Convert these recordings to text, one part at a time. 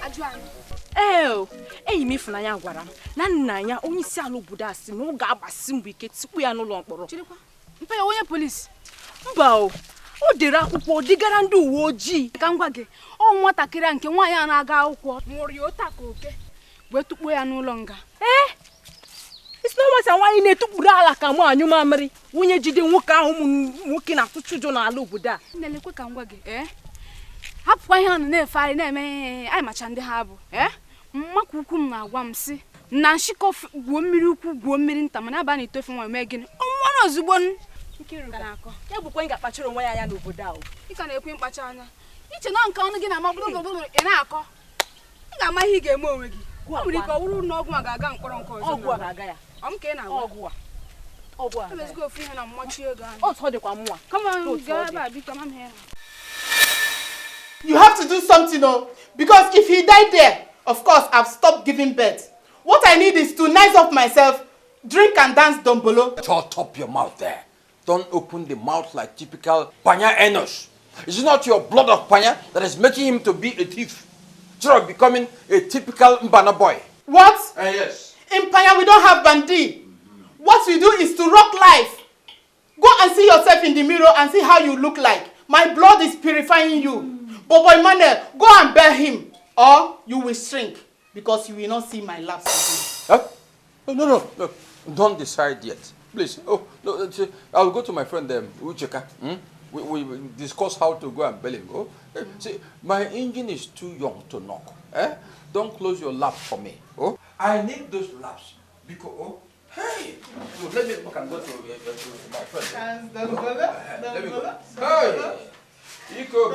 Ajoanu. Me for Nanya Guaram. Nanya only salo Buddhas, no gabasim wicked, we are no longer. Pay away police. Bow. Oh, the Rakupo, the Garandu, Woji, Kangwage. Oh, what a kirank, why an aga, what more you tackle, okay? Where to we are no longer. Eh? It's no matter why you need to put ala come on, you memory. When you didn't walk out walking up to children, I look with that. Nelly Kangwage, eh? Up why on the fire name, I'm a chande habo, eh? Makukum na wamsi. Na shikof womiruku womirin tamana bani to from Megan. Oh, one was one. Kanako. Ya bu kwenga pachiro waya ya no bodao. Ika na ekwen pachanya. Iche na nka onu gi na mabudo ina akọ. Nga ma hi ga eme onwe gi. Omuri ko wuru na ogwu aga nkporo nko ozo. Ogwu aga ya. Am ke na ogwu a. Ogwu a. Let's go free na mmachi ego anya. O so de kwa mwa. Come on, go ba bi come am here. You have to do something, oh, because if he died there, of course, I've stopped giving birth. What I need is to nice up myself, drink and dance dombolo. Shut up your mouth there. Don't open the mouth like typical Panya Enos. Is it not your blood of Panya that is making him to be a thief? Instead of becoming a typical Mbana boy. What? Yes. In Panya, we don't have bandi. What we do is to rock life. Go and see yourself in the mirror and see how you look like. My blood is purifying you. But boy Manuel, go and bear him, or you will shrink, because you will not see my laps again. Huh? No. Don't decide yet. Please. Oh, no, I'll go to my friend Ucheka. We discuss how to go and bail him. Oh, see, my engine is too young to knock. Don't close your laps for me. Oh, I need those laps because hey, look, let me go to my friend. Let me go. Hey. Iko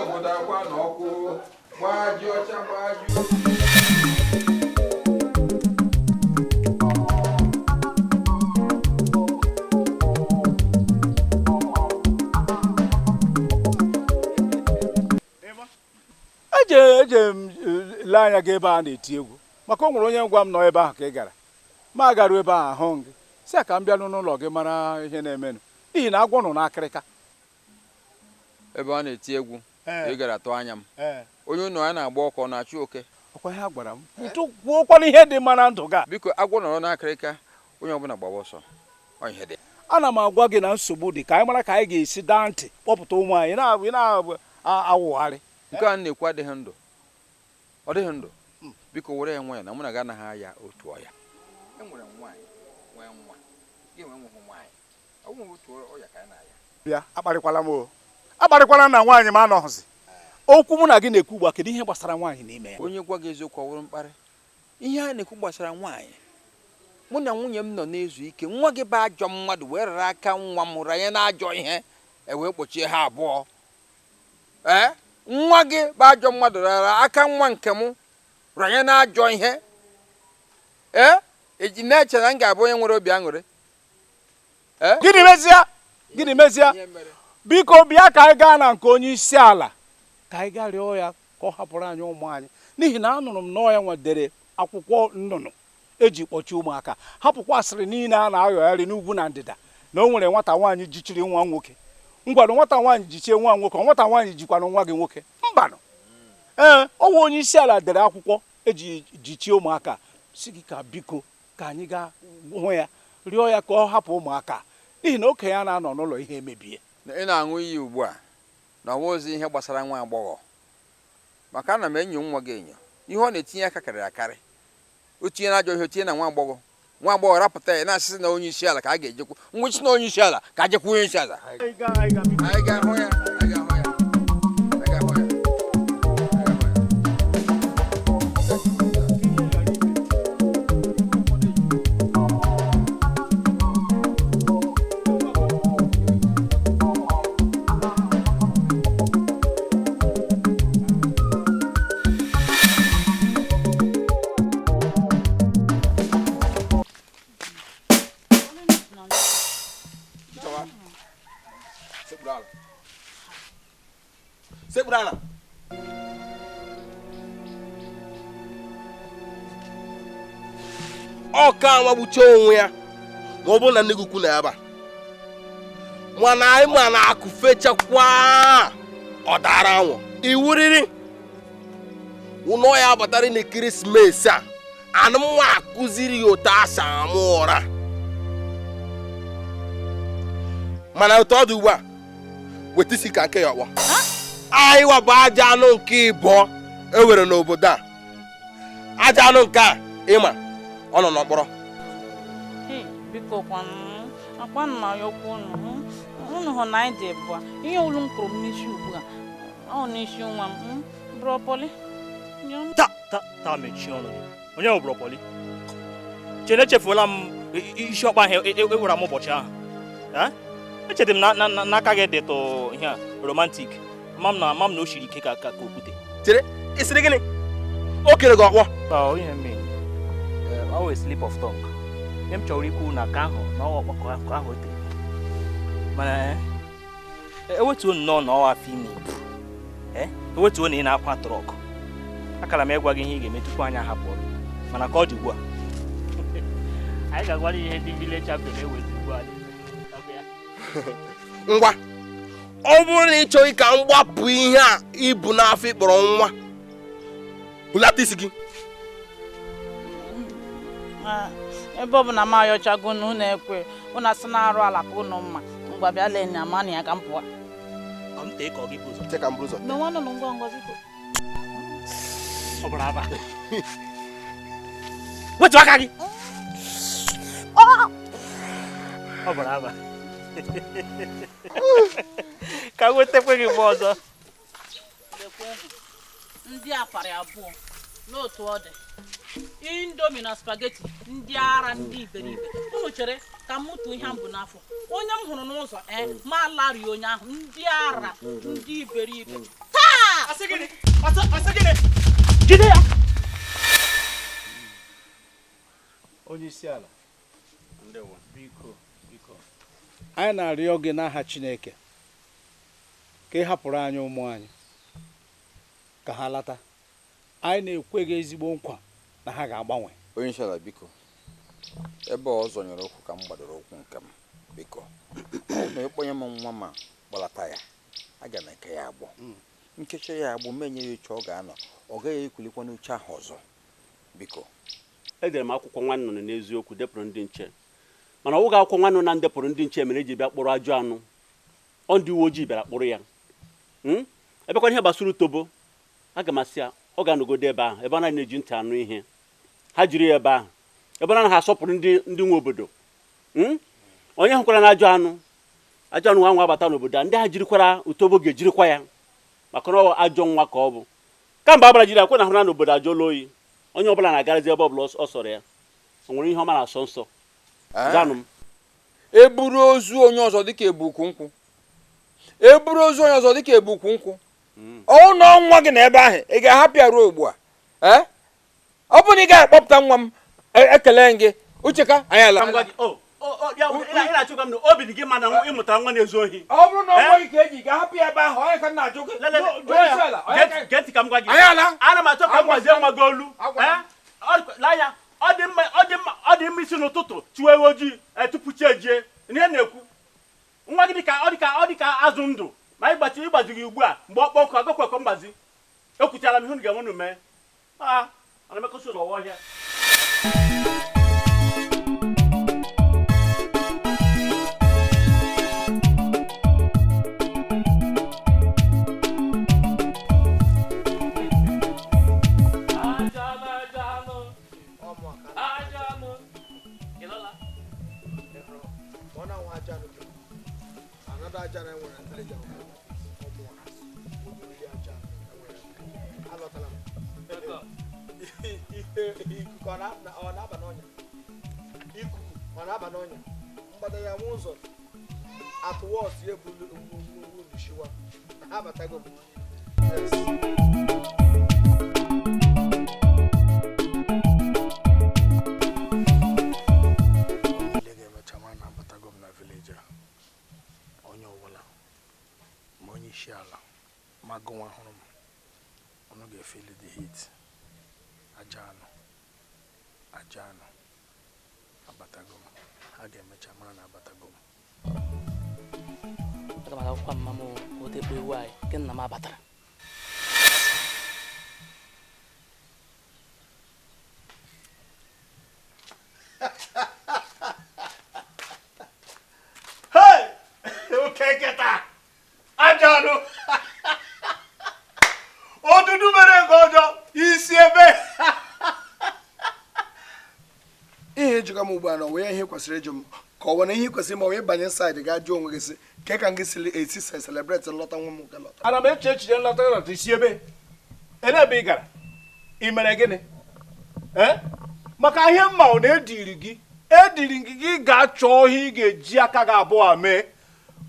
boda kwa noko waju acha waju. Eje lanya ga ebe a na-eti egwu maka o nwere onye ngwa m nọ ebe ahụ ka ị gara ma garu ebe ahụ ahụ gị si ka m bịa n'ụlọ gị mara ihe na-emenụ n'ihi na agwọ nọ n'akịrịka ebe a na-eti egwu ị gara atụ anya m onye ụnọ ya na-agba ọkọ na-achụ oke ọkwa ihe a gwara m kwuokwana ihe dị mma na ndụ ga biko agwọ nọrọ n'akịrịka onye ọbụla gbawa ọsọ ihe dị ana m agwa gị na nsogbu dị ka anyị mara ka anyị ga-esi daa ntị kpọpụta ụmụ anyị na-awụgharị nke a na-ekwu adịghị ndụ ọ dịghị ndụ biko were ya nwanyị na mụ na gị anaghị aya otu ọya enwere nwaanyị nwee nwa gị enwe nweghị nwaanyị ọ nweghị otu ọya ka anyị na-aya bịa akparịkwala m o Akparịkwana na nwaanyị ma anọghịzi. Okwu mụ na gị na-ekwu ugbu a kedu ihe gbasara nwaanyị n'ime ya? Onye gwa gị eziokwu ọwụrụ mkparị. Ihe a na-ekwu gbasara nwaanyị. Mụ na nwunye m nọ na-ezu ike, nwa gị bụ ajọ mmadụ wee rara aka nwa m ranye na-ajọ ihe wee kpochie ha abụọ. Nwa gị bụ ajọ mmadụ rara aka nwa nke m ranye na-ajọ ihe. Eji na-eche na m ga-abụ onye nwere obi aṅụrị. Gịnị mezie? Biko bịa ka anyị gaa na nke onye isi ala ka anyị gaa rịọ ya ka ọ hapụrụ anyị ụmụ anyị, n'ihi na anụrụ m na ọ ya nwedere akwụkwọ nnụnụ eji kpọchie ụmụaka, hapụkwa asịrị niile a na-ayọgharị n'ugwu na ndịda na o nwere nwata nwaanyị jichiri nwa nwoke. Ngwanụ nwata nwaanyị jichie nwa nwoke, nwata nwaanyị jikwanụ nwa gị nwoke. Mbanụ. Ọwa onye isi ala dere akwụkwọ eji jichie ụmụaka, si gị ka biko ka anyị gaa hụ ya rịọ ya ka ọ hapụ ụmụaka, n'ihi na okenye ya na-anọ n'ụlọ ihe emebie. Ị na-aṅụ iyi ugbu a na ọwa ozi ihe gbasara nwa agbọghọ, maka ana m enyo nwa gị enyo. Ihe ọ na-etinye aka karịrị akarị. O tinye na ajọ ihe, tinye na nwa agbọghọ rapụta ya na-asịsị na onye isi ala ka a ga-ejekwu. Ngwụchi na onye isi ala ka a jekwu onye isi ala. Anyị ga-ahụ ya. Sebrana. Ọ ka nwagbuche onwe ya ma ọ bụ na nne gị ukwu na ebe a. Mana anyị ma na akụ fechakwa ọ dara anwụ. Iwuriri ụnọ ya batara n'ekeresimesi a, anụmanụ akụziri ya otu asa amụ ụra. Mana otu ọ dị ugbu a, weta isi ka nke ya ọkpọ. Anyị wabụ Ajoanu nke ịbụọ ewere n'obodo a. Ajoanu nke a ịma ọ nọ n'ọkpọrọ. Biko akwa nna ya okwu unu hụ na anyị dị bụ ihe olu m kwuru m n'isi ugbu a ọ n'isi nwa m brọpọlị. Ta mechie ọnụ gị. Onye bụ brọpọlị? Chene echefuola m isi ọkpa ahụ ewere m ụbọchị ahụ. Echetara m n'aka gị dịtụ ihe romantik. Mam na o shiri ike ka okwute. Chere, isiri gịnị? O kere gị ọkpọ. Ihe mme. Always slip of tongue. Nye m chọrọ ikwu na ka ahụ na ọkpakọ ahụ etere. Mana ewetuo nnọọ na ọwa afọ ime ibu. Ewetuo na ị na-akwa trọk. Akara m ịgwa gị ihe ị ga-eme tupu anyị ahapụ ọrụ. Mana ka ọ dị ugbu a. Anyị ga-agwa ihe ndị village chapter na-ewezi ugbu a. Ngwa. Ọ bụrụ na ị chọghị ka m gbapụ ihe a ibu n'afọ ịkpọrọ nwa, hulata isi gị. Ebe ọ bụ na m ayọchago na unu ekwe, unu asị na-arụ ala ka unu mma. Ngwa bịa lee na amana ya ka m pụọ. Ka m tee ka ọ gị bụ ụzọ. Tee ka m bụrụ ụzọ. Na nwanne nụ ngwa ngwa biko. Ọ bụrụ aba. Wetu aka gị. Ọ bụrụ aba. Ka wetekwe gị mgbe ọzọ. Ndị apari abụọ n'otu ọ dị. Indomie na spaghetti ndị ara ndị iberibe. Unu chere ka m mụtu ihe m bụ n'afọ. Onye m hụrụ n'ụzọ ma larị onye ahụ ndị ara ndị iberibe. Taa! Asị gịnị? Jide ya. Onye isi ala. Ndewo. Biko. Anyị na-arịọ gị n'aha Chineke ka ị hapụrụ anyị ụmụ anyị ka ha lata. Anyị na-ekwe gị ezigbo nkwa na ha ga-agbanwe. Onye isi ala biko, ebe ọzọ nyere okwu ka m gbadoro okwu nke m biko. Na ịkpọnye m nwa ma gbalata ya, aga na eke ya agbọ. Nkecha ya agbụ menye ya uche ọ ga-anọ, ọ gaghị ekulikwa n'uche ahụ ọzọ biko. Edere m akwụkwọ nwa nnụnụ n'eziokwu depụrụ ndị nche, mana ọ ga akwụkwọ nwa nnụnụ na ndepụrụ ndị nche mere eji bịa kpọrọ Ajoanu. Ọ ndị uwe ojii bịara kpọrọ ya. Ebekwa ihe gbasara utobo, aga m asị ya ọ ga-anọgodo ebe ahụ, ebe a na-eji ntị anụ ihe. Ha jiri ya ebe ahụ, ebe a na-asọpụrụ ndị nwe obodo. Onye hụkwara na Ajoanu Ajoanu nwa abata n'obodo ndị ha jirikwara utobo ga-ejirikwa ya maka na ajọ nwa ka ọ bụ kamgbe abara jiri akwa na hụra n'obodo ajọla oyi onye ọbụla na-agarazi ebe ọbụla ọ sọrọ ya o nwere ihe ọma na-asọ nsọ zanụ m eburu ozu onye ọzọ dịka ebukwu nkwụ eburu ozu onye ọzọ dịka ebukwu nkwụ ọ nọ nwa gị n'ebe ahụ ị ga-ahapụ ya ruo ugbu a ọ bụ na ị ga-akpọpụta nwa m ekele gị Ucheka anyị ala na-achụkwa m na obi dị gị mana ịmụtara nwa na-ezu ohi ọ bụrụ na ọ nweghị ka eji ga-ahapụ ya ebe ahụ onye ka na-ajụ gị gee ntị ka m gwa gị ana m achọ ka m gwazie nwa gị olu n'anya ọ dị mma isi n'ụtụtụ chiwe ewe ojii tupu chi ejie ihe na-ekwu nwa gị ọ dịka azụ ndụ ma ịgbazi gị ugbu a mgbe ọkpọ ọkụ agakwa mgbazi ekwuchara m ihe unu ga-enwe unu mee ana emekọsi ụlọ ọhịa Ajoanu abatago m ha ga-emecha mara na abatago m aga m agakwa mma m otekpo ewu anyị nke nna m abatara Ajoanu odudu mere nke ọjọọ isi ebe ihe ejiga m ugbu a na onwe ihe kwesịrị ịjụ m ka ọ nwere ihe kwesịrị ma onye banye inside ga jụọ onwe gị sị ka ka m gị sili esi celebrate nlọta nwa m ga-lọta ana m eche echiche nlọta isi ebe ebe ị gara ị mere gịnị maka ihe mma ọ na-ediri gị ga-achọ ihe ị ga-eji aka gị abụọ mee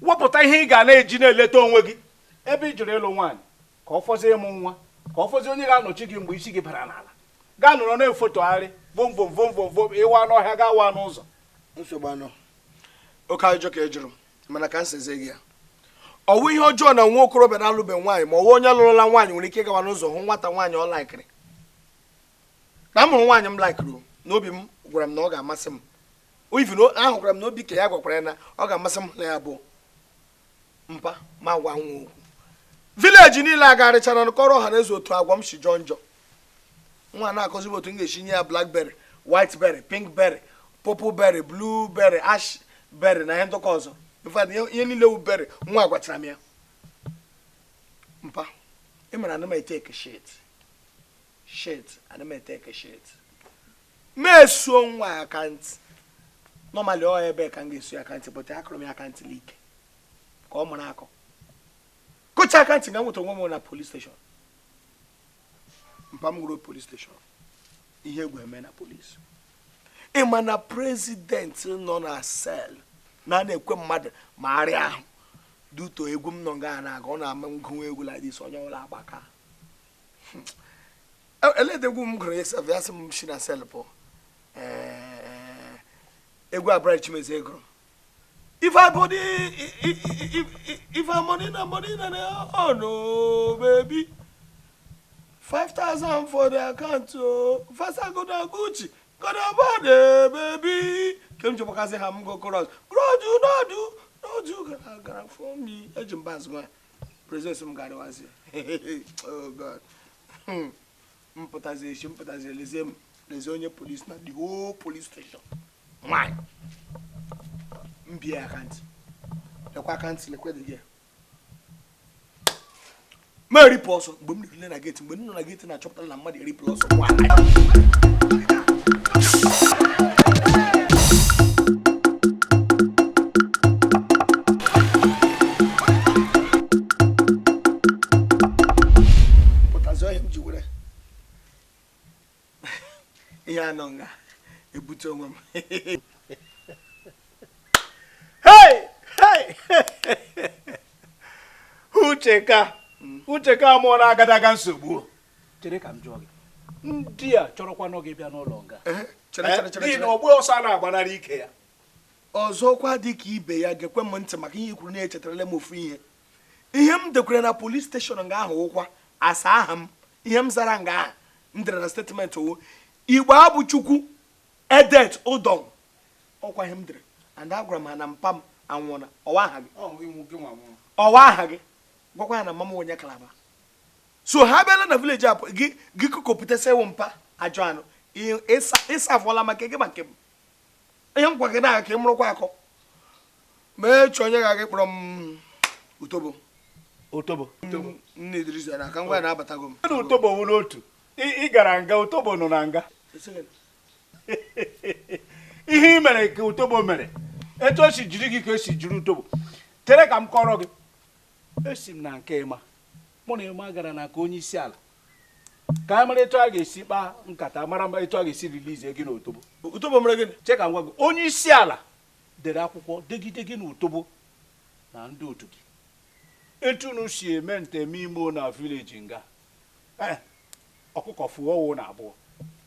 wepụta ihe ị ga na-eji na-eleta onwe gị ebe ị jụrụ ịlụ nwaanyị ka ọ fọzie ịmụ nwa ka ọ fọzie onye ga-anọchi gị mgbe isi gị bara n'ala gaa nọrọ na-efotogharị vom ịwa n'ọhịa gaa waa n'ụzọ nsogbu anọ oke ajọ ka ejụrụ mana ka m seze gị ya ọwụ ihe ọjọọ na nwa okorobịa na-alụbe nwaanyị ma ọwụ onye lụrụla nwaanyị nwere ike ịgawa n'ụzọ hụ nwata nwaanyị ọ laikiri na m hụrụ nwaanyị m laikiri n'obi m gwara m na ọ ga-amasị m ahụ gwara m n'obi ka ya gwakwara ya na ọ ga-amasị m na ya bụ mpa ma gwa nwa okwu vileji niile agarịchara nkọrọ ọha na eze otu agwa m si jọọ njọ nwa na-akọzi m otu m ga-esi nye ya blackberry whiteberry pinkberry purpleberry blueberry ashberry na ihe ndọkọ ọzọ ihe niile wu berry nwa gwachara m ya mpa ị mara ana m eteke shit ana m eteke shit mesuo nwa akantị normally ọ ebe ka m ga-esu ya akantị but akụrụ m ya akantị like ka ọ mara akọ kụcha akantị ga nweta onwe m na police station mpa m gụrụ police station ihe egwu eme na police ịma na president nọ na sel na-ekwe mmadụ ma arịa ahụ duto egwu m nọ nga na-aga ọ na-ama ngụnwe egwu like this onye ọla agbaka eledegwu m gụrụ yesef ya sị m shi na sel pụ egwu abụrụ chimeze egụrụ if I money na oh no baby 5,000 for the account first I go to Gucci go to body baby came to because I'm go cross no do gara for me ejim bas go present some guy was oh god mputazi leze onye police na the whole police station why mbia account lekwa account lekwa de here Mary Paulson mgbe m nile na gate mgbe nọ na gate na chọpụtara na mmadụ eri plus anonga ebuto onwe m. Hey! Ucheka mụ na agadaga nsogbu. Chere ka m jụọ gị. Ndị a chọrọkwa n'oge bịa n'ụlọ nga. Chere. Na ogbu ọsọ na-agbanarị ike ya. Ọzọkwa dị ka ibe ya gekwe m ntị maka ihe kwuru na-echetarala m ofu ihe. Ihe m dekwere na police station nga ahụ ụkwa asa aha m. Ihe m zara nga ahụ m dere na statement owo. Igbo abụ Chukwu Edet Udong. Ọkwa ihe m dere. And agwara m ha na mpa m anwụọna. Ọwa aha gị. Ọwa aha gị. Gwakwa ya na mama onye Kalaba. So ha bịala na village apụ gị kụkọpụta sewo mpa Ajoanu. Ịsa afọla maka gị maka m. Ihe m gwa gị na ka ị mụrụkwa akọ. Mee chọọ onye ga-aga kpọrọ m Utobo. Nne Idrisa na ka ngwa na-abatago m. Utobo wụrụ otu. Ị gara nga Utobo nọ na nga. Ihe ị mere ka Utobo mere. Etu o si jiri gị ka esi jiri Utobo. Chere ka m kọrọ gị. Esi m na nke ịma. Mụ na ịma gara na ka onye isi ala. Ka a mara etu a ga-esi kpaa nkata mara mba etu a ga-esi release gị na Utobo. Utobo mere gịnị? Che ka m gwa gị onye isi ala dere akwụkwọ degide gị na Utobo na ndị otu gị. Etu nu si eme nteme imo na village nga. Ọkụkọ fuo ọwụ na abụọ.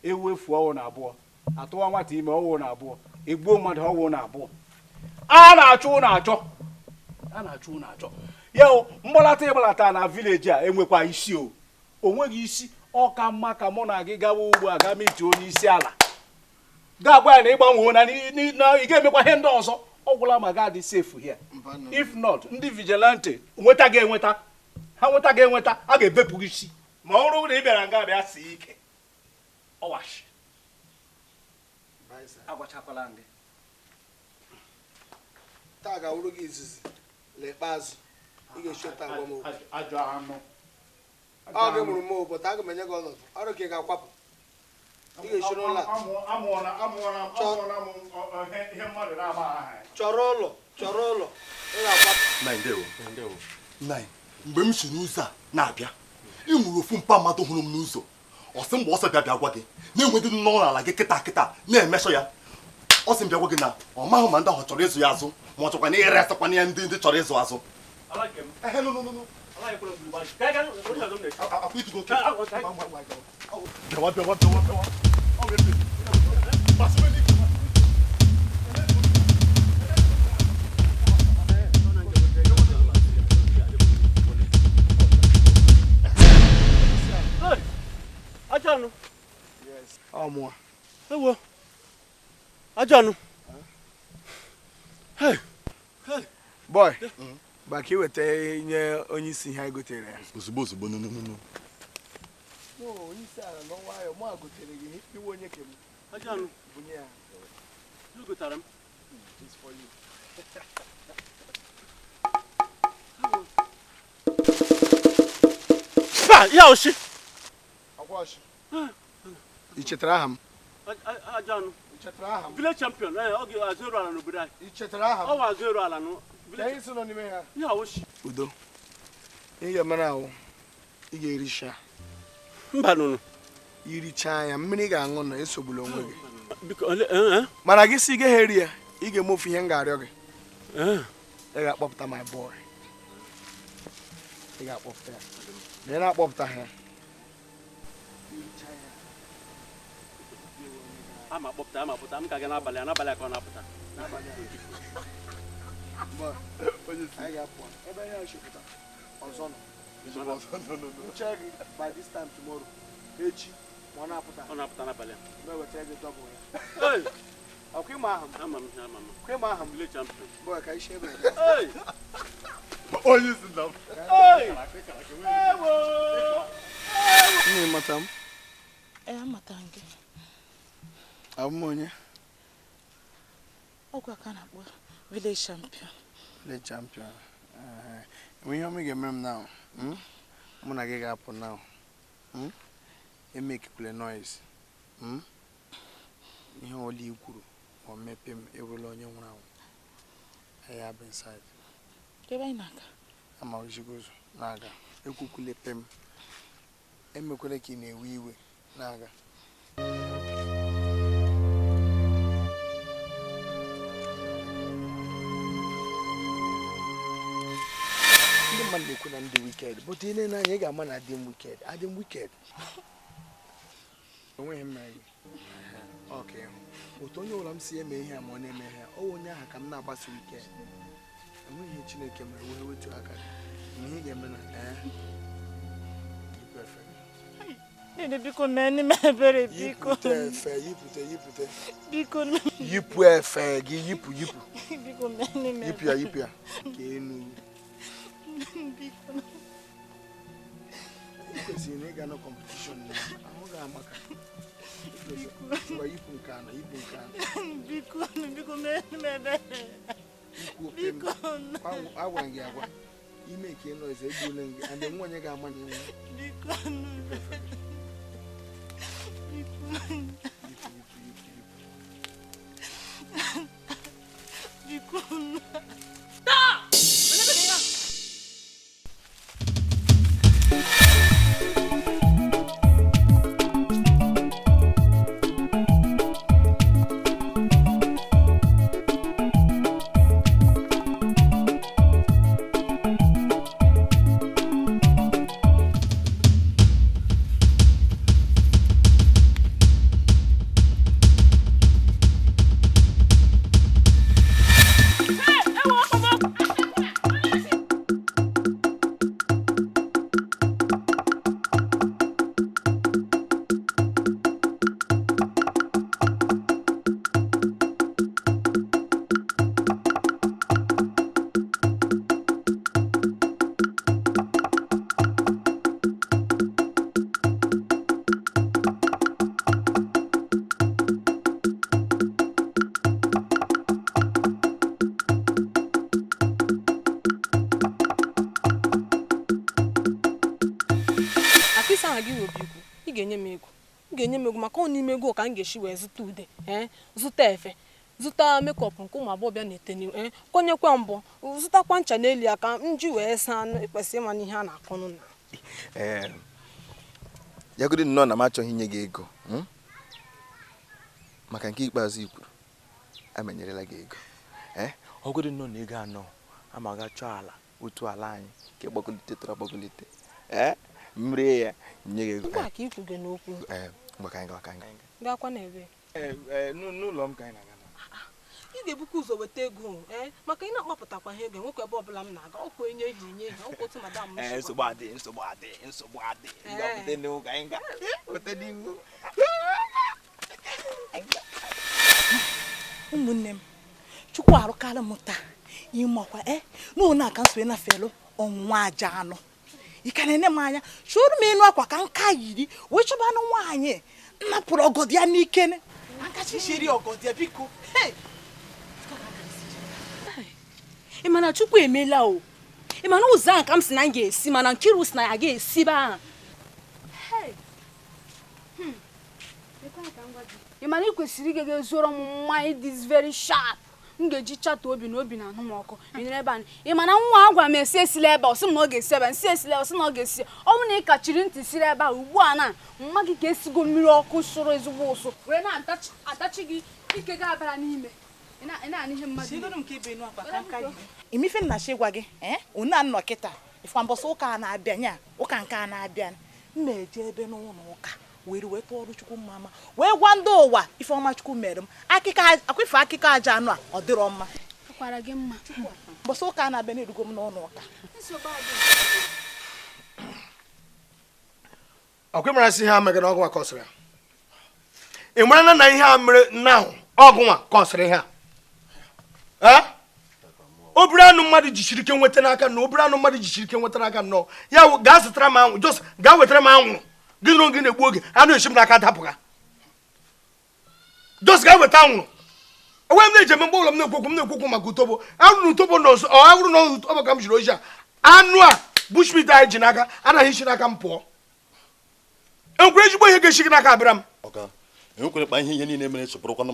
Ewu fuo ọwụ na abụọ. Atụwa nwata ime ọwụ na abụọ. Egbuo mmadụ ọwụ na abụọ. A na-achụ na achọ. Ya mgbalata ịgbalata na village a enwekwa isi o. Onweghị isi ọka mma ka mụ na gị gawa ugbo aga meti onye isi ala. Ga-agwa ya na ịgbanwe na ị ga-emekwa ihe ndị ọzọ. Ọ gwụla ma ga-adị safe here. If not, ndị vigilante nweta ga-enweta. Ha nweta ga-enweta, a ga-ebepụ gị isi. Ma ọ bụrụ na ị bịara nga bịa sie ike. Ọwashi. Agwachakwala gị. Taa ga-awụrụ gị izizi n'ikpeazụ. Ị ga-eshota agwa m okwu. Ajoanu. Ọ gị mụrụ m ụbọchị aga m enye gị ọnọdụ. Ọrụ ka ị ga-akwapụ. Ị ga-eshiri ụlọ a. Amụọna ihe mmadụ na-ama aha. Chọrọ ụlọ. Ị ga-akwapụ. Ndewo. Nai, mgbe m si n'ụzọ a na-abịa, ị mụrụ ofu mpa mmadụ hụrụ m n'ụzọ. Ọ sị mgbe ọsọ bịa gwa gị na-enwedị nnọọ n'ala gị kịta na-emesọ ya. Ọ sị m bịa gwa gị na ọ maghị ma ndị ahụ chọrọ ịzụ ya azụ ma ọ chọkwa na ire asakwana ya ndị chọrọ ịzụ azụ. Ajoanu. Yes. Ọmụa. Ewo. Ajoanu. Hey. Boy. Baki weta nye onye isi ha gotere ya. Ozugbo no. No, onye isi ala no wayo mo agotere gị iwe onye kem. Ajoanu. Bunye ya. You gotaram. It's for you. Ya oshi. Akwashi. Ichetara aha m. Ajoanu. Ichetara aha m. Village champion. Oge azero ala n'obodo anyị. Ichetara aha m. Ọ wa azero ala no. Anyị so nọ n'ime ha. Ya oshi. Udo. Ị ga-emere ahụ. Ị ga-ericha. Mba nụnụ. Iricha ya mmiri ga-aṅụ na esogbula onwe gị. Biko Mana gị si gaghị eri ya, ị ga-eme ofu ihe m ga-arịọ gị. Ị ga-akpọpụta my boy. Ị ga-akpọpụta ya. Na ị na-akpọpụta ha. ama kpọpụta m ka gị n'abalị a ka ọ na-apụta. Anyị ga-apụ ebe ihe a shipụta ọzọ nọ. Check by this time tomorrow. Echi ọ na-apụta. Ọ na-apụta n'abalị a. Meweta gị double ya. Hey! Ọkwa ịma aha m. Ama m. Kwa ịma aha m. Village champion. Boy, ka ishe ebe. Hey! Onye isi nna m. Hey! Nne mata m. Amata gị. Abụ m onye. Ọkwa ka na-akpọ village champion. Village champion. Enwe ihe ọmị ga-emere m now. Mụ na gị ga-apụ now. Emekikwule noise. Ihe ole i kwuru ma mepe m ewela onye nwụrụ anwụ. I have inside. Ebe anyị na-aga. Ama ojigo ụzọ na-aga. Ekwukwule pe m. Emekwele ka ị na-ewe iwe na-aga. ama na-ekwu na ndị wicked but ị na-anya ị ga-ama na adị m wicked adị m wicked onweghị mmeri okay otu onye ọbụla m si eme ihe a ma ọ na-eme ihe ọ onye ahụ ka m na-agbasi wicked enweghị ihe Chineke mere wee wetu aka ihe ị ga-eme na biko meni m ebere biko yipụte biko yipu efe gị yipu biko meni m yipu ya ka enu biko kwesịrị na ịga na competition na ahụ ga-amaka yipu nke anọ biko meni m ebere biko agwa gị agwa ime ka ị nọọsụ egbule gị and nwa onye ga-ama na enwe biko ị ga-enye m ego maka ọ n'ime ego ka m ga-eshi wee zụta ude zụta efe zụta mekọp nke ụmụ agbọghọbịa na-eteni konyekwa mbọ zụtakwa ncha n'elu ya ka m ji wee saa anụ ịkwesị ịma n'ihe a na-akọnụ na yagodi nnọọ na m achọghị inye gị ego maka nke ikpeazụ i kwuru amenyerela gị ego ọgodi nnọọ na ego anọ ama ga chọọ ala otu ala anyị ka gbagolite tara gbagolite mmiri ya nye gị ego ka ikwu gị n'okwu mgbe ka anyị gakwa n'ebe n'ụlọ m ka anyị na-aga ị ga-ebukwa ụzọ weta ego maka ị na-akpọpụtakwa ihe ego nwekwa ebe ọbụla m na-aga ọkwa enye ihe ọkwa otu madam m nsogbu adị ụmụnne m chukwu arụkarị m taa ịmakwa n'ụlọ aka nso na-afelu ọnwụnwa Ajoanu ị ka na-ene m anya chụrụ m ịnụ akwa ka nka yiri wee chọba anụ nwaanyị nnapụrụ ọgọdị ya n'ike akachishiri ọgọdị ya biko ị mana Chukwu emela o ị mana ụzọ ahụ ka m si na m ga-esi mana Nkiru si na ya ga-esi ba ị mana ị kwesịrị ige zụrụ m mmanya this very sharp m ga-eji chata obi na obi na anụ m ọkụ binyere ebe anyị ị mana nwa agwa m esi esila ebe ọ sị m na ọ ga-esi ebe nsi esila ọ sị na ọ ga-esi ọ bụ na ị kachiri ntị siri ebe a ugbu a na mma gị ka esigo mmiri ọkụ sụrụ ezigbo ụsụ wee na-atachi gị ike ga-abara n'ime imife nna chi gwa gị una nnọ kịta ifwa mbọsị ụka na-abịa nya ụka nke a na-abịa m na-eje ebe n'ụlọ ụka were wee tụọ ọrụ Chukwu mma wee gwa ndị ụwa ife ọma Chukwu mere m akwife akụkọ Ajoanu a ọ dịrọ mma mbọsị ụka na-abịa na-erugo m n'ụlọ ụka ọkwa mara si ha megara ọgụ nwa kọsịrị ya ị mara na ihe a mere nna ahụ ọgụ nwa kọsịrị ha obere anụ mmadụ jichiri ike nweta n'aka nnọọ ya gaa zụtara m anwụ jos gaa wetara m anwụrụ gị nụrụ gị na-egbu oge anụ echi m n'aka dapụga jos gaa weta anwụrụ enwe m na-eje mgbe ụlọ m na-ekwokwu maka utobo arụrụ utobo nọọsụ awụrụ na utobo ka m jiri oji a anụ a bushmit anyị ji n'aka anaghị isi n'aka m pụọ enwekwere ezigbo ihe ga-esi gị n'aka abịara m enwekwere kpa ihe niile mere chọbụrụkwanụ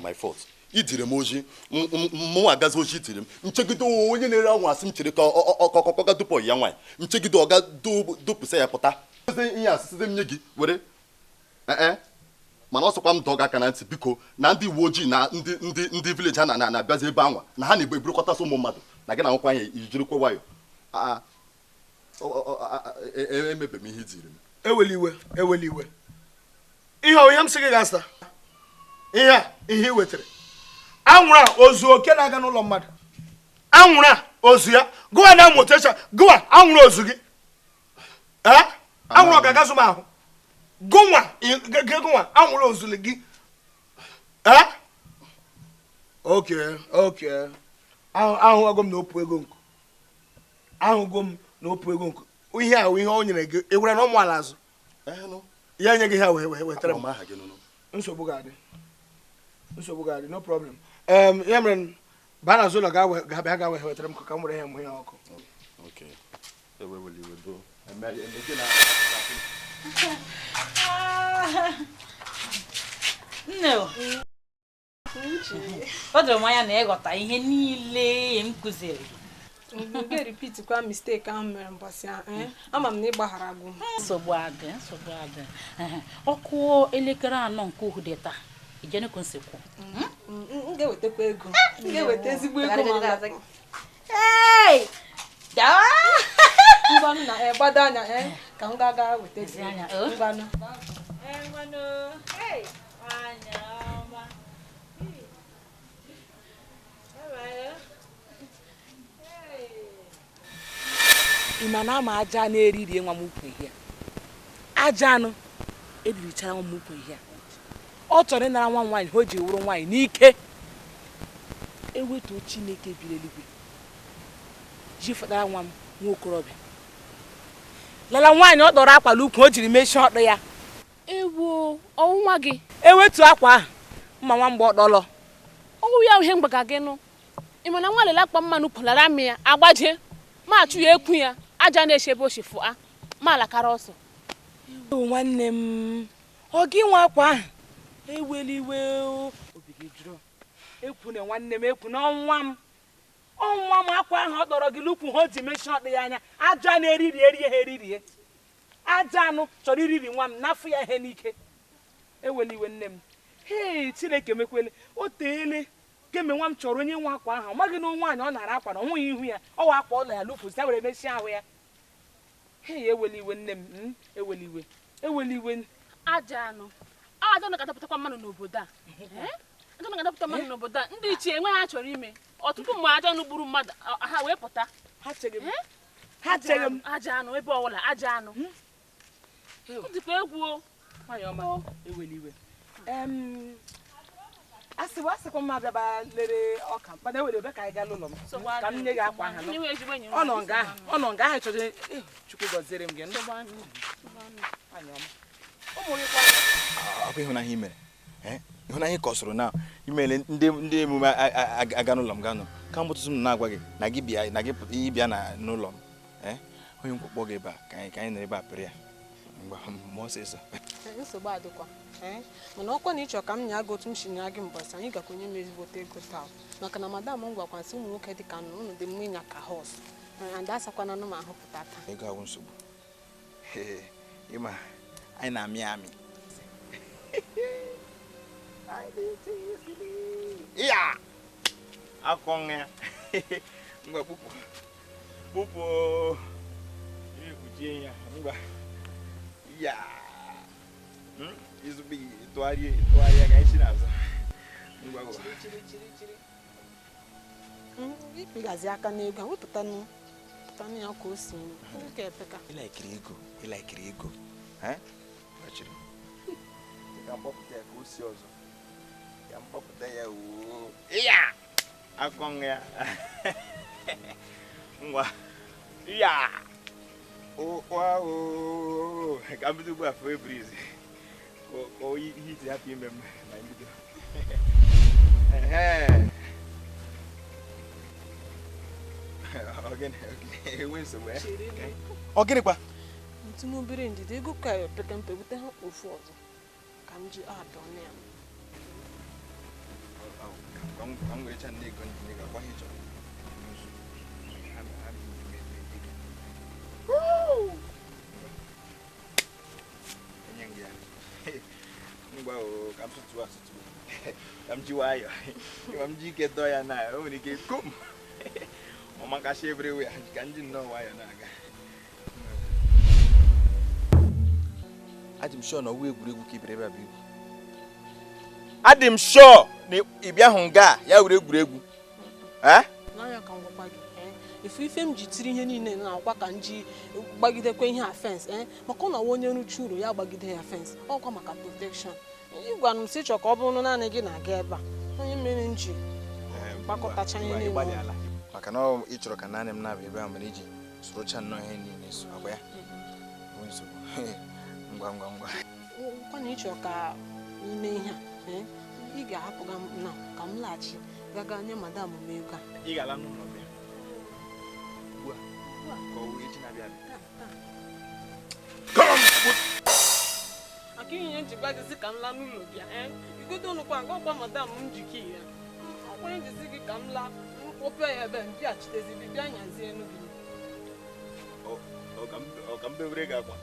my fault idire m oji mụnwa agazi oji itiri m nchegide onye na-ere anwụ asị m chere ka ọkọkọga dupu ya nwaanyị nchegide ọga dupụsa ya pụta ihe asịsị m nye gị were mana ọ sọkwa m dọọ gị aka na ntị biko na ndị uwe ojii na ndị vileji na-abịazi ebe anwa na ha na-eburukọtasị ụmụ mmadụ na gị na nwekwa anya ijirikwa nwayọ emebe m ihe itiri m. Eweli iwe. Ihe onye m sị gị gasa. Ihe iwetara. Anwụrụ a ozu oke na-aga n'ụlọ mmadụ. Anwụrụ a ozu ya. Gụwa na motecha. Gụwa anwụrụ ozu gị. Anwụrụ ga-aga zụm ahụ. Gụwa anwụrụ ozu gị. Okay. Ahụgo m na opu ego nkụ. Ihe a ihe o nyere gị. Ị gwara na ụmụ ala azụ. Ya nye gị ha wetara m. Nsogbu ga-adị, no problem. Ya mere baa na ụlọ ga-abịa ga wetara m ka m were ihe m ihe ọkụ. Nne o doro m anya na ịghọta ihe niile m kụziri. Ga repeat kwa mistake ahụ mere mbọsị ahụ. Ama m na ịgbaghara agụ. Nsogbu adị. Ọkụ elekere 4 nke uhude taa. Ijene ko nsekwu. M ga-ewetakwa ego. M ga-eweta ezigbo ego ma. Hey! Dawa! Ngwanụ na gbado anya ka m ga weta ezi anya. Ngwanụ. Ngwanụ. Hey! Anya ọma. Imana ama aja na-eriri nwa m ukwu ihe. Aja anụ eririchara nwa m ukwu ihe. Ọ chọrọ ịnara nwa nwaanyị o ji wụrụ nwaanyị n'ike. Ewetu Chineke biri eluigwe. Ji fọdara nwa m nwa okorobịa. Lala nwaanyị ọ dọrọ akwa n'ukwu o jiri mechie ọdụ ya. Ewo, ọnwa gị. Ewetu akwa ahụ mma nwa mgbe ọ dọlọ. Ọnwụ ya ihe mgbaga gị nụ. Ịmana nwa lele akpa mmanụ pụlara amị ya agbaje. Ma achụ ya ekwu ya aja na-echebe oshifu a. Ma alakara ọsọ. Nwanne m ọ gị nwa akwa ahụ. Eweliwe obi gị jụrụ. Ekwu na nwanne m ekwu na ọnwa m akwa ahụ ọ dọrọ gị n'ukwu ha ji mechie ọdụ ya anya. Aja na-eriri aja anụ chọrọ iriri nwa m n'afọ ya ihe n'ike. Eweliwe nne m. Hei Chineke mekwele o teele keme nwa m chọrọ onye nwa akwa ahụ. Ọ maghị na nwaanyị ọ nara akwa na ọ hụghị ihu ya. Ọ wa akwa ọla ya lụpụsị ya were mechie ahụ ya. Hei eweliwe nne m. Eweliwe. Aja anụ. Aja na ga-adapụtakwa mmanụ n'obodo a. Aja na ga-adapụta mmanụ n'obodo a. Ndị ichie enweghị ha chọrọ ime. Ọtụtụ mgbe aja anụ gburu mmadụ ha wee pụta. Ha chere m. Aja anụ ebe ọbụla aja anụ. Ọ dịkwa egwu o. Nwanyị ọma eweliwe. Asịkwa m abịaba lere ọka mana ewere ebe ka anyị gaa n'ụlọ m ka m nye gị akwa aha ọ nọ nga ahụ chọrọ Chukwu gọziere m gị ọ bụ ịhụnanya i mere ịhụnanya ka ọ sọrọ na imere ndị emume aga n'ụlọ m ganụ ka mbụtụtụ m na-agwa gị na gị bịa n'ụlọ m onye nkwụkpọ gị ebe a ka anyị nere ebe a pịrị ya mgbe mmụọ ọsịsọ nsogbu adịkwa mana ọkwa na ịchọ ka m nya gị otu m si nya gị mbọsị anyị gakwenye m ezigbote ego taa maka na madam m gwakwasị ụmụ nwoke dị ka unu dị mma ịnya ka hos and asakwana na m ahụpụta taa ego ahụ nsogbu ịma anyị na-amị amị ya akọ ya ngwa kpụpụ ekpuchie ya ngwa ya izugbe tụgharịa ka anyị si n'azụ ngwa gwa ịgazi aka n'ego wepụtanụ ya ka o si ka epeka ịlaikiri ego gbachiri ka mkpọpụta ya ka o si ọzọ ka mkpọpụta ya ya akọ ya ngwa ya wow ka m bido ugbu a fee briz ka oyi ihe iti hapụ ime m na mbido enwe nsogbu ọ gịnịkwa ntụ n'obere ndidi ego ka pete mpe bute ha ofu ọzọ ka m ji adọ na ya ka m werecha ndị ego ndị ga-akwa ihe chọrọ enye gị ya ngwa ka m sụtụ asụtụ ka m ji nwayọ ka m ji ike dọọ ya na o nwere ike kom ọmakasị everywhere ka m ji nnọọ nwayọ na-aga adị m sure na ọwa egwuregwu ka ibere ebe a bụ igwu. Adị m sure na ị bịa hụ nga ya were egwuregwu. N'anya ka m gwakwa gị ife m ji tiri ihe niile na-akwa ka m ji gbagidekwa ihe a fence maka ọ na onye nruchi uru ya gbagide ya fence ọkwa maka protection. Ịgwa m si chọ ka ọ bụrụ naanị gị na-aga ebe a onye mere m ji gbakọtacha ihe niile maka na ị chọrọ ka naanị m na-abịa ebe a mere iji sorocha nnọọ ihe niile so agwa ya ngwa nkwa na ị chọrọ ka ime ihe a ị ga-ahapụga m na ka m laghachi gaga nye madam m ego a. Ị ga-ala n'ụlọ bịa ugbu a ka ọ wee echi na-abịa aka ihe ji gbagizi ka m laa n'ụlọ bịa igodo ọnụkwa agwakwa madam m njikọ ya ọkwanye jizi gị ka m laa ofe ya ebe m bịachitezi bịa nyazie enu gị ọ ka m bewere gị akwa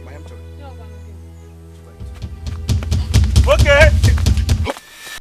ma ya m chọrọ